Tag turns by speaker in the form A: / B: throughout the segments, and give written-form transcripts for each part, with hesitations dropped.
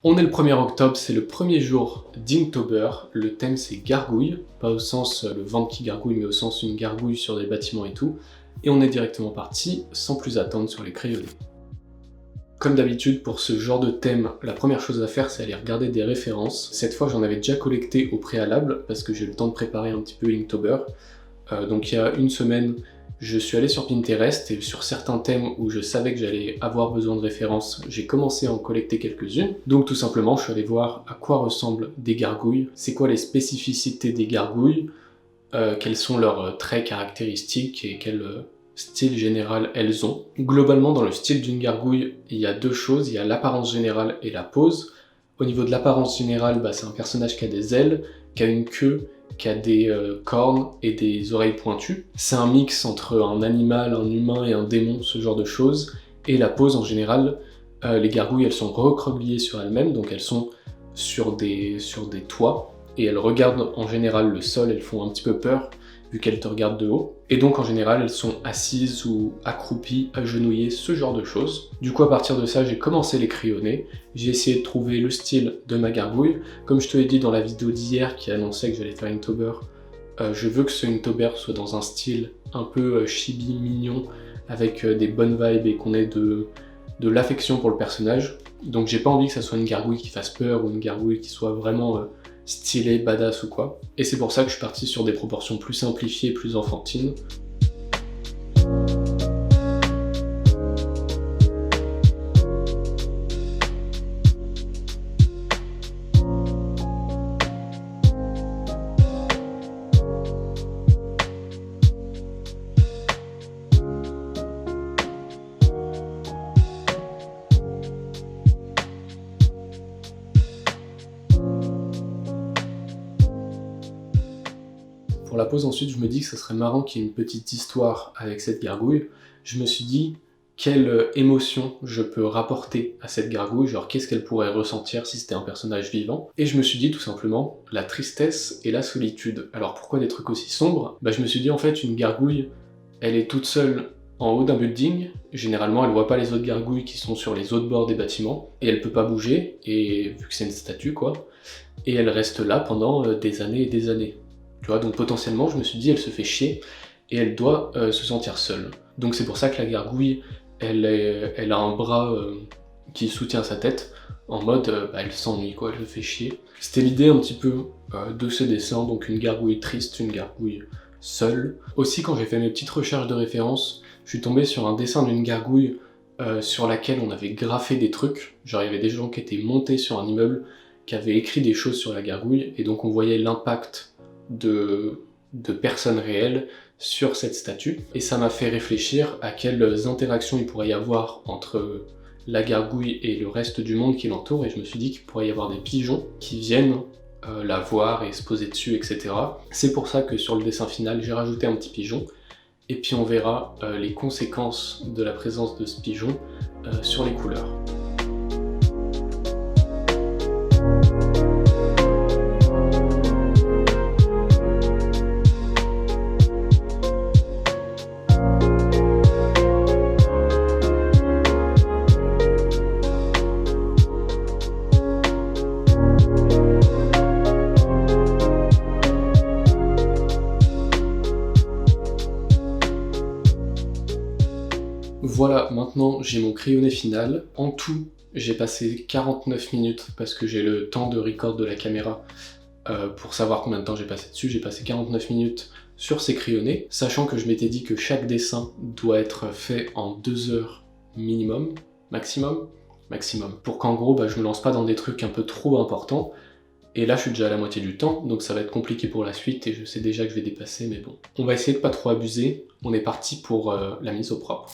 A: On est le 1er octobre, c'est le premier jour d'Inktober. Le thème c'est gargouille, pas au sens le ventre qui gargouille, mais au sens une gargouille sur des bâtiments et tout. Et on est directement parti, sans plus attendre, sur les crayonnés. Comme d'habitude, pour ce genre de thème, la première chose à faire c'est aller regarder des références. Cette fois j'en avais déjà collecté au préalable, parce que j'ai eu le temps de préparer un petit peu Inktober. Donc il y a une semaine, je suis allé sur Pinterest et sur certains thèmes où je savais que j'allais avoir besoin de références, j'ai commencé à en collecter quelques-unes. Donc tout simplement, je suis allé voir à quoi ressemblent des gargouilles, c'est quoi les spécificités des gargouilles, quels sont leurs traits caractéristiques et quel style général elles ont. Globalement, dans le style d'une gargouille, il y a deux choses, il y a l'apparence générale et la pose. Au niveau de l'apparence générale, c'est un personnage qui a des ailes, qui a une queue, qui a des cornes et des oreilles pointues. C'est un mix entre un animal, un humain et un démon, ce genre de choses. Et la pose en général, les gargouilles elles sont recroquevillées sur elles-mêmes, donc elles sont sur des toits, et elles regardent en général le sol, elles font un petit peu peur, vu qu'elles te regardent de haut. Et donc en général elles sont assises ou accroupies, agenouillées, ce genre de choses. Du coup à partir de ça j'ai commencé les crayonner, j'ai essayé de trouver le style de ma gargouille. Comme je te l'ai dit dans la vidéo d'hier qui annonçait que j'allais faire Inktober, je veux que ce Inktober soit dans un style un peu chibi, mignon, avec des bonnes vibes et qu'on ait de l'affection pour le personnage. Donc j'ai pas envie que ça soit une gargouille qui fasse peur ou une gargouille qui soit vraiment stylé, badass ou quoi. Et c'est pour ça que je suis parti sur des proportions plus simplifiées, plus enfantines. Pour la pose ensuite, je me dis que ça serait marrant qu'il y ait une petite histoire avec cette gargouille. Je me suis dit, quelle émotion je peux rapporter à cette gargouille, genre qu'est-ce qu'elle pourrait ressentir si c'était un personnage vivant. Et je me suis dit tout simplement, la tristesse et la solitude. Alors pourquoi des trucs aussi sombres ? Je me suis dit en fait, une gargouille, elle est toute seule en haut d'un building, généralement elle voit pas les autres gargouilles qui sont sur les autres bords des bâtiments, et elle peut pas bouger, et vu que c'est une statue quoi, et elle reste là pendant des années et des années. Tu vois, donc potentiellement, je me suis dit, elle se fait chier et elle doit se sentir seule. Donc c'est pour ça que la gargouille, elle a un bras qui soutient sa tête, en mode, elle s'ennuie quoi, elle se fait chier. C'était l'idée un petit peu de ce dessin, donc une gargouille triste, une gargouille seule. Aussi, quand j'ai fait mes petites recherches de référence, je suis tombé sur un dessin d'une gargouille sur laquelle on avait graffé des trucs. Genre, il y avait des gens qui étaient montés sur un immeuble, qui avaient écrit des choses sur la gargouille, et donc on voyait l'impact de personnes réelles sur cette statue. Et ça m'a fait réfléchir à quelles interactions il pourrait y avoir entre la gargouille et le reste du monde qui l'entoure, et je me suis dit qu'il pourrait y avoir des pigeons qui viennent la voir et se poser dessus, etc. C'est pour ça que sur le dessin final, j'ai rajouté un petit pigeon, et puis on verra les conséquences de la présence de ce pigeon sur les couleurs. Voilà, maintenant j'ai mon crayonné final. En tout, j'ai passé 49 minutes parce que j'ai le temps de record de la caméra pour savoir combien de temps j'ai passé dessus. J'ai passé 49 minutes sur ces crayonnés, sachant que je m'étais dit que chaque dessin doit être fait en 2 heures minimum, maximum, pour qu'en gros je me lance pas dans des trucs un peu trop importants. Et là je suis déjà à la moitié du temps, donc ça va être compliqué pour la suite et je sais déjà que je vais dépasser, mais bon. On va essayer de pas trop abuser, on est parti pour la mise au propre.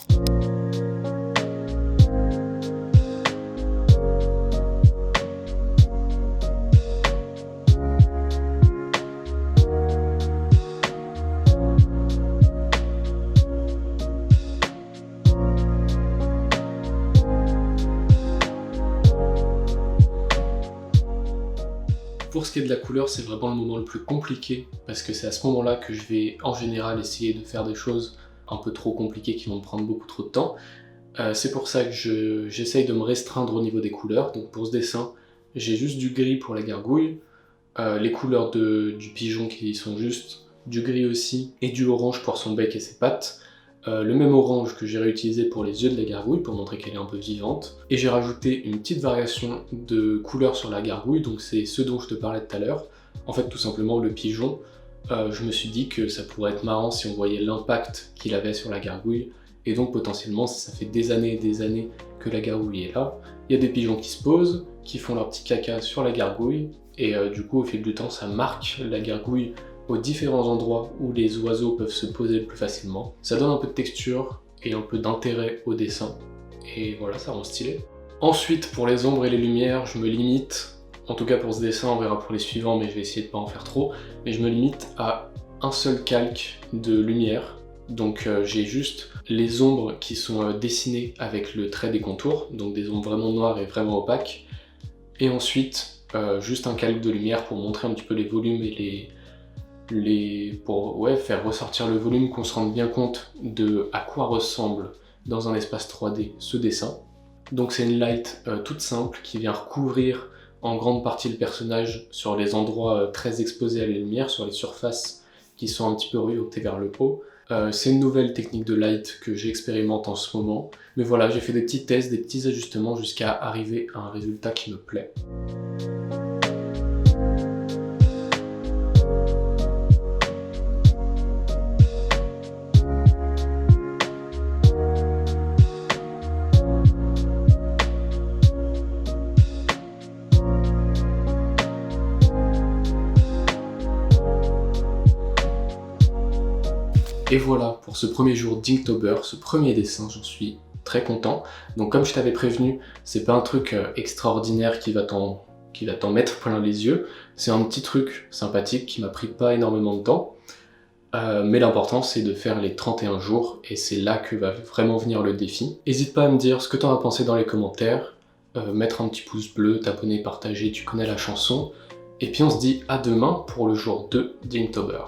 A: Pour ce qui est de la couleur, c'est vraiment le moment le plus compliqué, parce que c'est à ce moment-là que je vais en général essayer de faire des choses un peu trop compliquées qui vont me prendre beaucoup trop de temps. C'est pour ça que j'essaye de me restreindre au niveau des couleurs. Donc pour ce dessin, j'ai juste du gris pour la gargouille, les couleurs du pigeon qui sont juste, du gris aussi, et du orange pour son bec et ses pattes, le même orange que j'ai réutilisé pour les yeux de la gargouille pour montrer qu'elle est un peu vivante, et j'ai rajouté une petite variation de couleurs sur la gargouille, donc c'est ce dont je te parlais tout à l'heure, en fait tout simplement le pigeon. Je me suis dit que ça pourrait être marrant si on voyait l'impact qu'il avait sur la gargouille, et donc potentiellement si ça fait des années et des années que la gargouille est là, il y a des pigeons qui se posent, qui font leur petit caca sur la gargouille, et du coup au fil du temps ça marque la gargouille aux différents endroits où les oiseaux peuvent se poser le plus facilement. Ça donne un peu de texture et un peu d'intérêt au dessin, et voilà, ça rend stylé. Ensuite, pour les ombres et les lumières, je me limite, en tout cas pour ce dessin, on verra pour les suivants, mais je vais essayer de pas en faire trop, mais je me limite à un seul calque de lumière. Donc j'ai juste les ombres qui sont dessinées avec le trait des contours, donc des ombres vraiment noires et vraiment opaques, et ensuite juste un calque de lumière pour montrer un petit peu les volumes et pour faire ressortir le volume, qu'on se rende bien compte de à quoi ressemble dans un espace 3D ce dessin. Donc c'est une light toute simple qui vient recouvrir en grande partie le personnage sur les endroits très exposés à la lumière, sur les surfaces qui sont un petit peu orientées vers le haut. C'est une nouvelle technique de light que j'expérimente en ce moment, mais voilà, j'ai fait des petits tests, des petits ajustements jusqu'à arriver à un résultat qui me plaît. Et voilà pour ce premier jour d'Inktober, ce premier dessin, j'en suis très content. Donc comme je t'avais prévenu, c'est pas un truc extraordinaire qui va t'en mettre plein les yeux, c'est un petit truc sympathique qui m'a pris pas énormément de temps, mais l'important c'est de faire les 31 jours, et c'est là que va vraiment venir le défi. N'hésite pas à me dire ce que t'en as pensé dans les commentaires, mettre un petit pouce bleu, t'abonner, partager, tu connais la chanson, et puis on se dit à demain pour le jour 2 d'Inktober.